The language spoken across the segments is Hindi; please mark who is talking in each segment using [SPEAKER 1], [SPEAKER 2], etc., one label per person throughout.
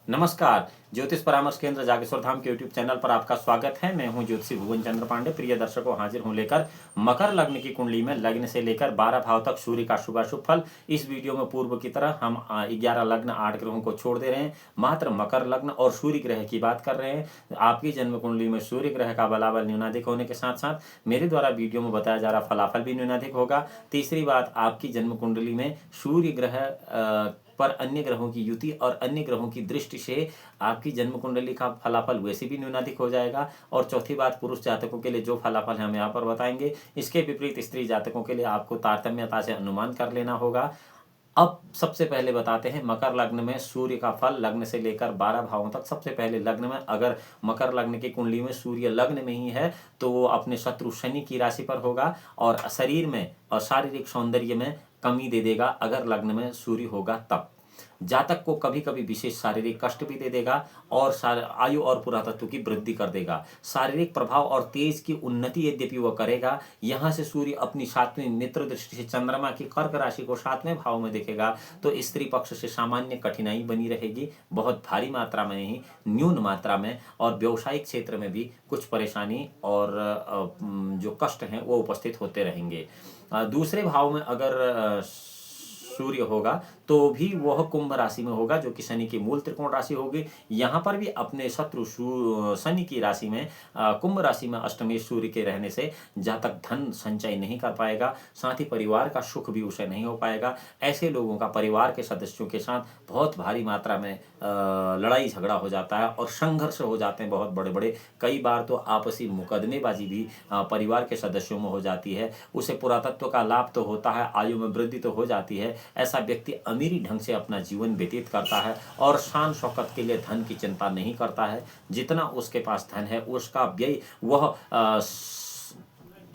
[SPEAKER 1] नमस्कार। ज्योतिष परामर्श केंद्र जागेश्वर धाम के यूट्यूब चैनल पर आपका स्वागत है। मैं हूं ज्योतिषी भुवन चंद्र पांडे। प्रिय दर्शकों, हाजिर हूं लेकर मकर लग्न की कुंडली में लग्न से लेकर 12 भाव तक सूर्य का शुभाशुभ फल। इस वीडियो में पूर्व की तरह हम 11 लग्न 8 ग्रहों को छोड़ दे रहे हैं, मात्र मकर लग्न और सूर्य ग्रह की बात कर रहे हैं। आपकी जन्म कुंडली में सूर्य ग्रह का बलाबल न्यूनाधिक होने के साथ साथ मेरे द्वारा वीडियो में बताया जा रहा फलाफल भी न्यूनाधिक होगा। तीसरी बात, आपकी जन्म कुंडली में सूर्य ग्रह पर अन्य ग्रहों की युति और अन्य ग्रहों की दृष्टि से आपकी जन्म कुंडली का फलाफल वैसे भी न्यूनाधिक हो जाएगा। और चौथी बात, पुरुष जातकों के लिए जो फलाफल हम यहाँ पर बताएंगे, इसके विपरीत स्त्री जातकों के लिए आपको तारतम्यता से अनुमान कर लेना होगा। अब सबसे पहले बताते हैं मकर लग्न में सूर्य का फल। लग्न से लेकर 12 भावों तक। सबसे पहले लग्न में, अगर मकर लग्न की कुंडली में सूर्य लग्न में ही है तो वो अपने शत्रु शनि की राशि पर होगा और शरीर में और शारीरिक सौंदर्य में कमी दे देगा। अगर लग्न में सूर्य होगा तब जातक को कभी कभी विशेष शारीरिक कष्ट भी दे देगा और आयु और पुरातत्व की वृद्धि कर देगा। शारीरिक प्रभाव और तेज की उन्नति यद्यपि वह करेगा। यहाँ से सूर्य अपनी 7वीं मित्र दृष्टि से चंद्रमा की कर्क राशि को 7वें भाव में देखेगा तो स्त्री पक्ष से सामान्य कठिनाई बनी रहेगी, बहुत भारी मात्रा में नहीं, न्यून मात्रा में। और व्यवसायिक क्षेत्र में भी कुछ परेशानी और जो कष्ट हैं वो उपस्थित होते रहेंगे। दूसरे भाव में अगर सूर्य होगा तो भी वह कुंभ राशि में होगा, जो कि शनि की मूल त्रिकोण राशि होगी। यहाँ पर भी अपने शत्रु शनि की राशि में कुंभ राशि में अष्टमी सूर्य के रहने से जातक धन संचय नहीं कर पाएगा, साथ ही परिवार का सुख भी उसे नहीं हो पाएगा। ऐसे लोगों का परिवार के सदस्यों के साथ बहुत भारी मात्रा में लड़ाई झगड़ा हो जाता है और संघर्ष हो जाते हैं बहुत बड़े बड़े। कई बार तो आपसी मुकदमेबाजी भी परिवार के सदस्यों में हो जाती है। उसे पुरातत्व का लाभ तो होता है, आयु में वृद्धि तो हो जाती है। ऐसा व्यक्ति अमीरी ढंग से अपना जीवन व्यतीत करता है और शान शौकत के लिए धन की चिंता नहीं करता है। जितना उसके पास धन है उसका व्यय वह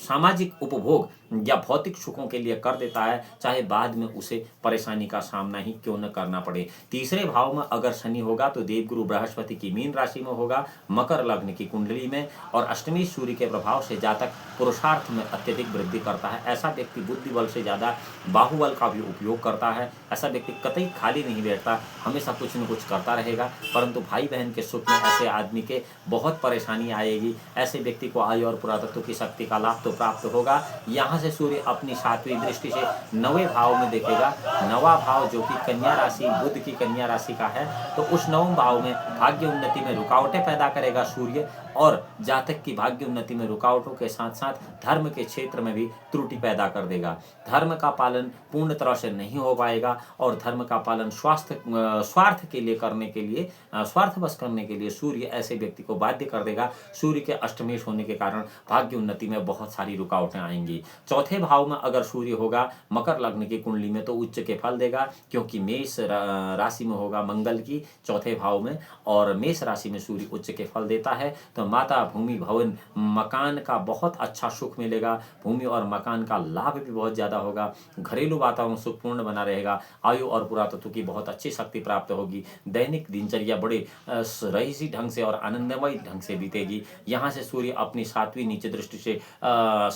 [SPEAKER 1] सामाजिक उपभोग या भौतिक सुखों के लिए कर देता है, चाहे बाद में उसे परेशानी का सामना ही क्यों न करना पड़े। तीसरे भाव में अगर शनि होगा तो देवगुरु बृहस्पति की मीन राशि में होगा मकर लग्न की कुंडली में, और अष्टमी सूर्य के प्रभाव से जातक पुरुषार्थ में अत्यधिक वृद्धि करता है। ऐसा व्यक्ति बुद्धि बल से ज्यादा बाहुबल का भी उपयोग करता है। ऐसा व्यक्ति कतई खाली नहीं बैठता, हमेशा कुछ न कुछ करता रहेगा। परंतु भाई बहन के सुख में ऐसे आदमी के बहुत परेशानी आएगी। ऐसे व्यक्ति को आयु और पुरातत्व की शक्ति का लाभ तो प्राप्त होगा। यहाँ से सूर्य अपनी 7वीं दृष्टि से 9वें भाव में देखेगा। 9वां भाव जो कि कन्या राशि, बुध की कन्या राशि का है, तो उस 9वें भाव में भाग्य उन्नति में रुकावटें पैदा करेगा सूर्य, और जातक की भाग्य उन्नति में रुकावटों के साथ साथ धर्म के क्षेत्र में भी त्रुटि पैदा कर देगा। धर्म का पालन पूर्ण तरह से नहीं हो पाएगा और धर्म का पालन स्वार्थ के लिए करने के लिए, स्वार्थवश करने के लिए सूर्य ऐसे व्यक्ति को बाध्य कर देगा। सूर्य के अष्टमेश होने के कारण भाग्य उन्नति में बहुत सारी रुकावटें आएंगी। चौथे भाव में अगर सूर्य होगा मकर लग्न की कुंडली में तो उच्च के फल देगा, क्योंकि मेष राशि में होगा मंगल की चौथे भाव में, और मेष राशि में सूर्य उच्च के फल देता है। तो माता, भूमि, भवन, मकान का बहुत अच्छा सुख मिलेगा। भूमि और मकान का लाभ भी बहुत ज्यादा होगा। घरेलू वातावरण सुखपूर्ण बना रहेगा। आयु और पुरातत्व की बहुत अच्छी शक्ति प्राप्त होगी। दैनिक दिनचर्या बड़े रईसी ढंग से और आनंदमय ढंग से बीतेगी। यहाँ से सूर्य अपनी 7वीं नीच दृष्टि से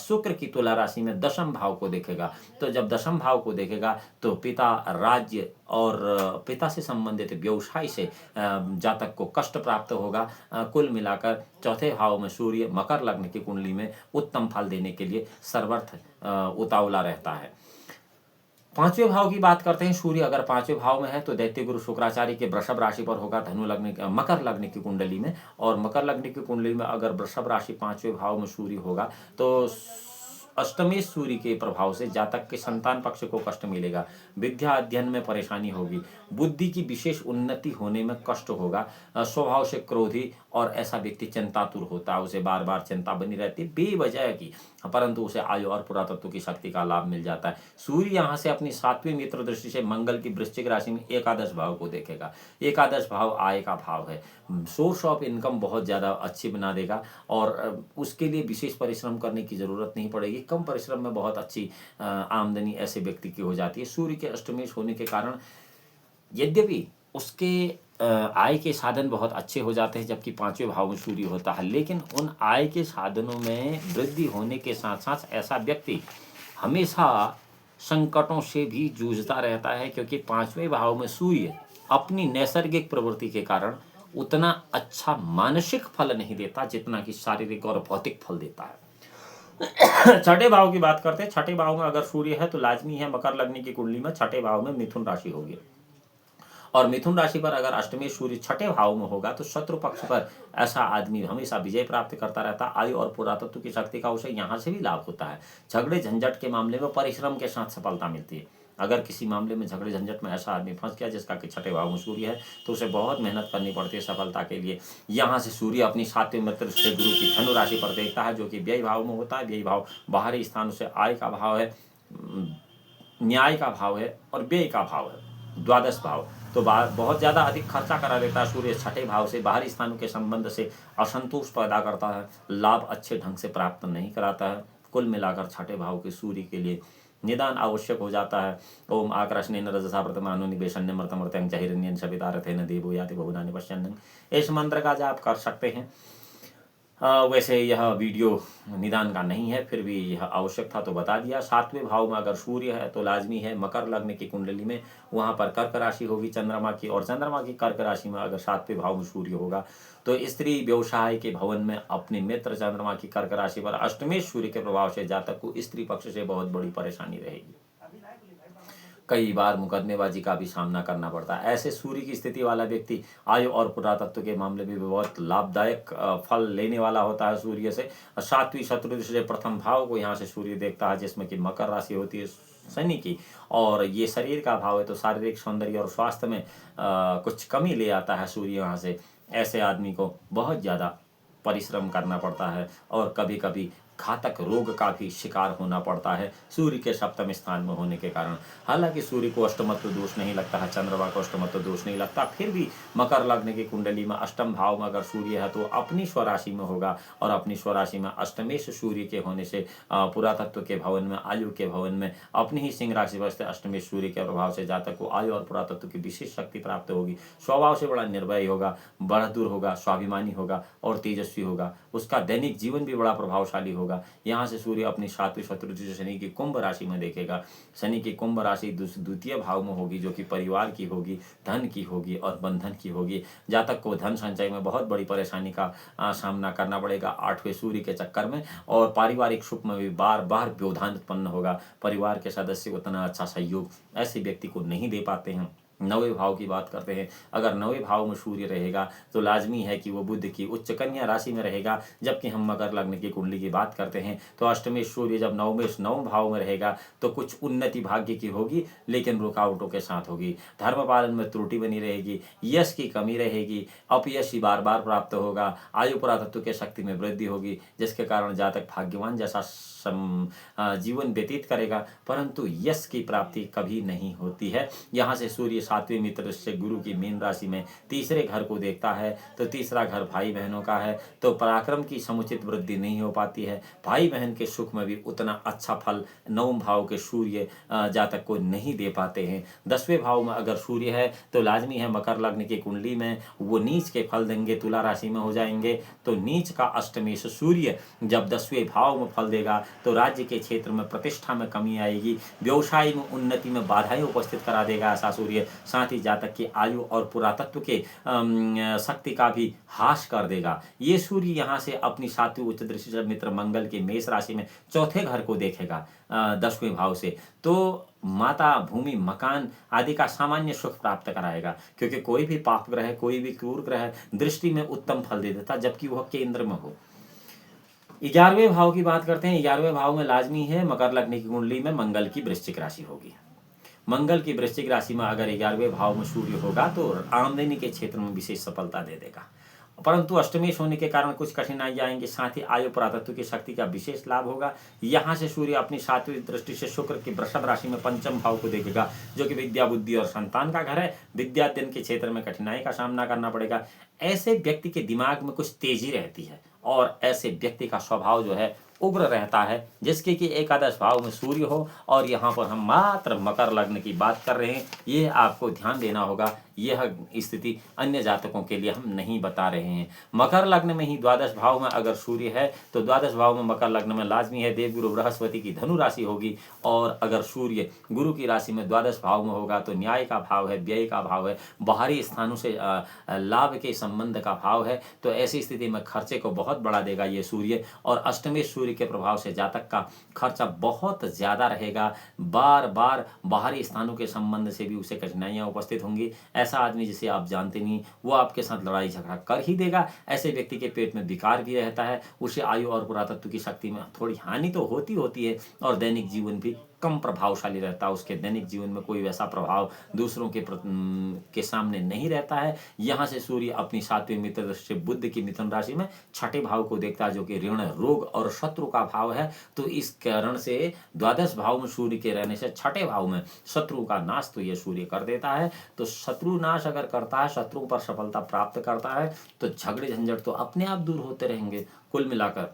[SPEAKER 1] शुक्र की तुला राशि में 10म भाव को देखेगा। तो जब 10म भाव को देखेगा तो पिता, राज्य और पिता से संबंधित व्यवसाय से जातक को कष्ट प्राप्त होगा। कुल मिलाकर चौथे भाव में सूर्य मकर लग्न की कुंडली में उत्तम फल देने के लिए सर्वथ उतावला रहता है। 5वें भाव की बात करते हैं। सूर्य अगर 5वें भाव में है तो दैत्य गुरु शुक्राचार्य के वृषभ राशि पर होगा मकर लग्न की कुंडली में। और मकर लग्न की कुंडली में अगर वृषभ राशि 5वें भाव में सूर्य होगा तो अष्टमेश सूर्य के प्रभाव से जातक के संतान पक्ष को कष्ट मिलेगा। विद्या अध्ययन में परेशानी होगी। बुद्धि की विशेष उन्नति होने में कष्ट होगा। स्वभाव से क्रोधी और ऐसा व्यक्ति चिंतातुर होता है, उसे बार बार चिंता बनी रहती है बेवजह की, परंतु उसे आयु और पुरातत्व की शक्ति का लाभ मिल जाता है। सूर्य यहाँ से अपनी 7वीं मित्र दृष्टि से मंगल की वृश्चिक राशि में एकादश भाव को देखेगा। एकादश भाव आय का भाव है। सोर्स ऑफ इनकम बहुत ज्यादा अच्छी बना देगा और उसके लिए विशेष परिश्रम करने की जरूरत नहीं पड़ेगी। कम परिश्रम में बहुत अच्छी आमदनी ऐसे व्यक्ति की हो जाती है। सूर्य के अष्टमेश होने के कारण यद्यपि उसके आय के साधन बहुत अच्छे हो जाते हैं, जबकि 5वें भाव में सूर्य होता है, लेकिन उन आय के साधनों में वृद्धि होने के साथ साथ ऐसा व्यक्ति हमेशा संकटों से भी जूझता रहता है, क्योंकि 5वें भाव में सूर्य अपनी नैसर्गिक प्रवृत्ति के कारण उतना अच्छा मानसिक फल नहीं देता जितना कि शारीरिक और भौतिक फल देता है। छठे भाव की बात करते हैं। छठे भाव में अगर सूर्य है तो लाजमी है मकर लग्न की कुंडली में छठे भाव में मिथुन राशि होगी, और मिथुन राशि पर अगर अष्टमी सूर्य छठे भाव में होगा तो शत्रु पक्ष पर ऐसा आदमी हमेशा विजय प्राप्त करता रहता है। आयु और पुरातत्व की शक्ति का उसे यहाँ से भी लाभ होता है। झगड़े झंझट के मामले में परिश्रम के साथ सफलता मिलती है। अगर किसी मामले में झगड़े झंझट में ऐसा आदमी फंस गया जिसका कि छठे भाव में सूर्य है तो उसे बहुत मेहनत करनी पड़ती है सफलता के लिए। यहाँ से सूर्य अपनी सातवें मित्र से गुरु की धनु राशि पर देखता है जो कि व्यय भाव में होता है। व्यय भाव बाहरी स्थानों से आय का भाव है, न्याय का भाव है और व्यय का भाव है, द्वादश भाव। तो बहुत ज़्यादा अधिक खर्चा करा देता है सूर्य छठे भाव से। बाहरी स्थानों के संबंध से असंतोष पैदा करता है, लाभ अच्छे ढंग से प्राप्त नहीं कराता है। कुल मिलाकर छठे भाव के सूर्य के लिए निदान आवश्यक हो जाता है। ओम आकर्षण रजसा प्रतमानु निवेशन मृतमृत्यं च हिरण्यं सवितारथेन देवो याति बहुनानि पश्यन्नं, इस मंत्र का जाप कर सकते हैं। वैसे यह वीडियो निदान का नहीं है, फिर भी यह आवश्यक था तो बता दिया। सातवें भाव में अगर सूर्य है तो लाजमी है मकर लग्न की कुंडली में वहाँ पर कर्क राशि होगी चंद्रमा की, और चंद्रमा की कर्क राशि में अगर सातवें भाव में सूर्य होगा तो स्त्री व्यवसाय के भवन में अपने मित्र चंद्रमा की कर्क राशि पर अष्टमेश सूर्य के प्रभाव से जातक को स्त्री पक्ष से बहुत बड़ी परेशानी रहेगी। कई बार मुकदमेबाजी का भी सामना करना पड़ता है। ऐसे सूर्य की स्थिति वाला व्यक्ति आयु और पुरातत्व के मामले में भी बहुत लाभदायक फल लेने वाला होता है सूर्य से। सातवीं शत्रु से प्रथम भाव को यहाँ से सूर्य देखता है जिसमें कि मकर राशि होती है शनि की, और ये शरीर का भाव है तो शारीरिक सौंदर्य और स्वास्थ्य में कुछ कमी ले आता है सूर्य यहाँ से। ऐसे आदमी को बहुत ज़्यादा परिश्रम करना पड़ता है और कभी कभी घातक रोग का भी शिकार होना पड़ता है सूर्य के सप्तम स्थान में होने के कारण। हालांकि सूर्य को अष्टमत्व दोष नहीं लगता है, चंद्रमा को अष्टमत्व दोष नहीं लगता, फिर भी मकर लग्न की कुंडली में अष्टम भाव में अगर सूर्य है तो अपनी स्वराशि में होगा, और अपनी स्वराशि में अष्टमेश सूर्य के होने से पुरातत्व के भवन में, आयु के भवन में अपनी ही सिंह राशि बसते अष्टमेश सूर्य के प्रभाव से जातक को आयु और पुरातत्व की विशेष शक्ति प्राप्त होगी। स्वभाव से बड़ा निर्भय होगा, बहादुर होगा, स्वाभिमानी होगा और तेजस्वी होगा। उसका दैनिक जीवन भी बड़ा प्रभावशाली होगा। यहाँ से सूर्य अपनी सातवीं शत्रु से शनि की कुंभ राशि में देखेगा। शनि की कुंभ राशि द्वितीय भाव में होगी जो कि परिवार की होगी, धन की होगी और बंधन की होगी। जातक को धन संचय में बहुत बड़ी परेशानी का सामना करना पड़ेगा आठवें सूर्य के चक्कर में, और पारिवारिक सुख में भी बार बार व्यवधान उत्पन्न होगा। परिवार के सदस्य उतना अच्छा सहयोग ऐसे व्यक्ति को नहीं दे पाते हैं। नवे भाव की बात करते हैं। अगर नवे भाव में सूर्य रहेगा तो लाजमी है कि वो बुध की उच्च कन्या राशि में रहेगा। जबकि हम मकर लग्न की कुंडली की बात करते हैं तो अष्टमेश सूर्य जब नवम भाव में रहेगा तो कुछ उन्नति भाग्य की होगी, लेकिन रुकावटों के साथ होगी। धर्म पालन में त्रुटि बनी रहेगी, यश की कमी रहेगी, अपयश ही बार बार प्राप्त होगा। आयु पुरातत्व के शक्ति में वृद्धि होगी जिसके कारण जातक भाग्यवान जैसा जीवन व्यतीत करेगा, परंतु यश की प्राप्ति कभी नहीं होती है। यहाँ से सूर्य सातवें मित्र से गुरु की मीन राशि में तीसरे घर को देखता है तो तीसरा घर भाई बहनों का है, तो पराक्रम की समुचित वृद्धि नहीं हो पाती है। भाई बहन के सुख में भी उतना अच्छा फल नवम भाव के सूर्य जातक को नहीं दे पाते हैं। 10वें भाव में अगर सूर्य है तो लाजमी है मकर लग्न की कुंडली में वो नीच के फल देंगे, तुला राशि में हो जाएंगे। तो नीच का अष्टमेश सूर्य जब 10वें भाव में फल देगा तो राज्य के क्षेत्र में प्रतिष्ठा में कमी आएगी, व्यवसाय में उन्नति में बाधाएं उपस्थित करा देगा ऐसा सूर्य। साथ ही जातक की आयु और पुरातत्व के शक्ति का भी हास कर देगा। ये सूर्य यहाँ से अपनी सातवीं उच्च दृष्टि से मित्र मंगल के मेष राशि में चौथे घर को देखेगा 10वें भाव से, तो माता, भूमि, मकान आदि का सामान्य सुख प्राप्त कराएगा। क्योंकि कोई भी पाप ग्रह, कोई भी क्रूर ग्रह दृष्टि में उत्तम फल दे देता जबकि वह केंद्र में हो। 11वें भाव की बात करते हैं। 11वें भाव में लाजमी है मकर लग्न की कुंडली में मंगल की वृश्चिक राशि होगी। मंगल की वृश्चिक राशि में अगर 11वें भाव में सूर्य होगा तो आमदनी के क्षेत्र में विशेष सफलता दे देगा, परंतु अष्टमेश होने के कारण कुछ कठिनाई आएंगे। साथ ही आयु पुरातत्व की शक्ति का विशेष लाभ होगा। यहाँ से सूर्य अपनी सातवीं दृष्टि से शुक्र की वृषभ राशि में पंचम भाव को देखेगा जो कि विद्या, बुद्धि और संतान का घर है। विद्याध्ययन के क्षेत्र में कठिनाई का सामना करना पड़ेगा। ऐसे व्यक्ति के दिमाग में कुछ तेजी रहती है और ऐसे व्यक्ति का स्वभाव जो है उग्र रहता है, जिसके कि एकादश भाव में सूर्य हो। और यहाँ पर हम मात्र मकर लग्न की बात कर रहे हैं, ये आपको ध्यान देना होगा। यह स्थिति अन्य जातकों के लिए हम नहीं बता रहे हैं। मकर लग्न में ही द्वादश भाव में अगर सूर्य है तो द्वादश भाव में मकर लग्न में लाजमी है देवगुरु बृहस्पति की धनु राशि होगी। और अगर सूर्य गुरु की राशि में द्वादश भाव में होगा तो न्याय का भाव है, व्यय का भाव है, बाहरी स्थानों से लाभ के संबंध का भाव है। तो ऐसी स्थिति में खर्चे को बहुत बढ़ा देगा ये सूर्य। और अष्टमी सूर्य के प्रभाव से जातक का खर्चा बहुत ज़्यादा रहेगा। बार बार बाहरी स्थानों के संबंध से भी उसे कठिनाइयाँ उपस्थित होंगी। ऐसा आदमी जिसे आप जानते नहीं वो आपके साथ लड़ाई झगड़ा कर ही देगा। ऐसे व्यक्ति के पेट में विकार भी रहता है। उसे आयु और पुरातत्व की शक्ति में थोड़ी हानि तो होती है और दैनिक जीवन भी कम प्रभावशाली रहता है। उसके दैनिक जीवन में कोई वैसा प्रभाव दूसरों के सामने नहीं रहता है। यहाँ से सूर्य अपनी 7वीं मित्र दृष्टि बुध की मिथुन राशि में 6ठे भाव को देखता है जो कि ऋण, रोग और शत्रु का भाव है। तो इस कारण से द्वादश भाव में सूर्य के रहने से 6ठे भाव में शत्रु का नाश तो ये सूर्य कर देता है। तो शत्रु नाश अगर करता है, शत्रुओं पर सफलता प्राप्त करता है तो झगड़े झंझट तो अपने आप दूर होते रहेंगे। कुल मिलाकर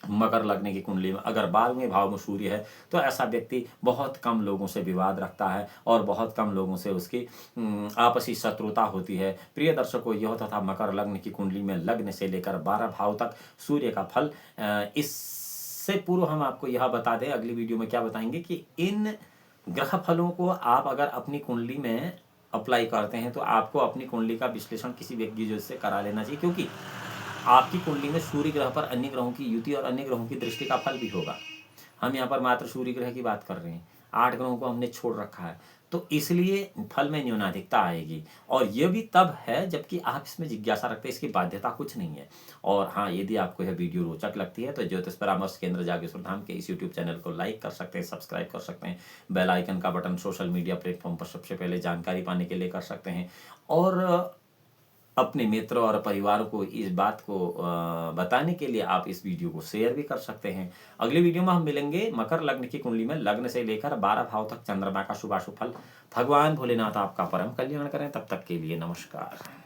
[SPEAKER 1] मकर लग्न की कुंडली में अगर 12वें भाव में सूर्य है तो ऐसा व्यक्ति बहुत कम लोगों से विवाद रखता है और बहुत कम लोगों से उसकी आपसी शत्रुता होती है। प्रिय दर्शकों, यह तथा मकर लग्न की कुंडली में लग्न से लेकर 12 भाव तक सूर्य का फल। इससे पूर्व हम आपको यह बता दें, अगली वीडियो में क्या बताएंगे कि इन ग्रह फलों को आप अगर अपनी कुंडली में अप्लाई करते हैं तो आपको अपनी कुंडली का विश्लेषण किसी व्यक्ति से करा लेना चाहिए, क्योंकि आपकी कुंडली में सूर्य ग्रह पर अन्य ग्रहों की युति और अन्य ग्रहों की दृष्टि का फल भी होगा। हम यहाँ पर मात्र सूर्य ग्रह की बात कर रहे हैं, 8 ग्रहों को हमने छोड़ रखा है, तो इसलिए फल में न्यूनाधिकता आएगी। और यह भी तब है जबकि आप इसमें जिज्ञासा रखते हैं, इसकी बाध्यता कुछ नहीं है। और हाँ, यदि आपको यह वीडियो रोचक लगती है तो ज्योतिष परामर्श केंद्र जागेश्वर धाम के इस यूट्यूब चैनल को लाइक कर सकते हैं, सब्सक्राइब कर सकते हैं, बेल आइकन का बटन सोशल मीडिया प्लेटफॉर्म पर सबसे पहले जानकारी पाने के लिए कर सकते हैं। और अपने मित्र और परिवार को इस बात को बताने के लिए आप इस वीडियो को शेयर भी कर सकते हैं। अगली वीडियो में हम मिलेंगे मकर लग्न की कुंडली में लग्न से लेकर 12 भाव तक चंद्रमा का शुभाशुभ फल। भगवान भोलेनाथ आपका परम कल्याण करें। तब तक के लिए नमस्कार।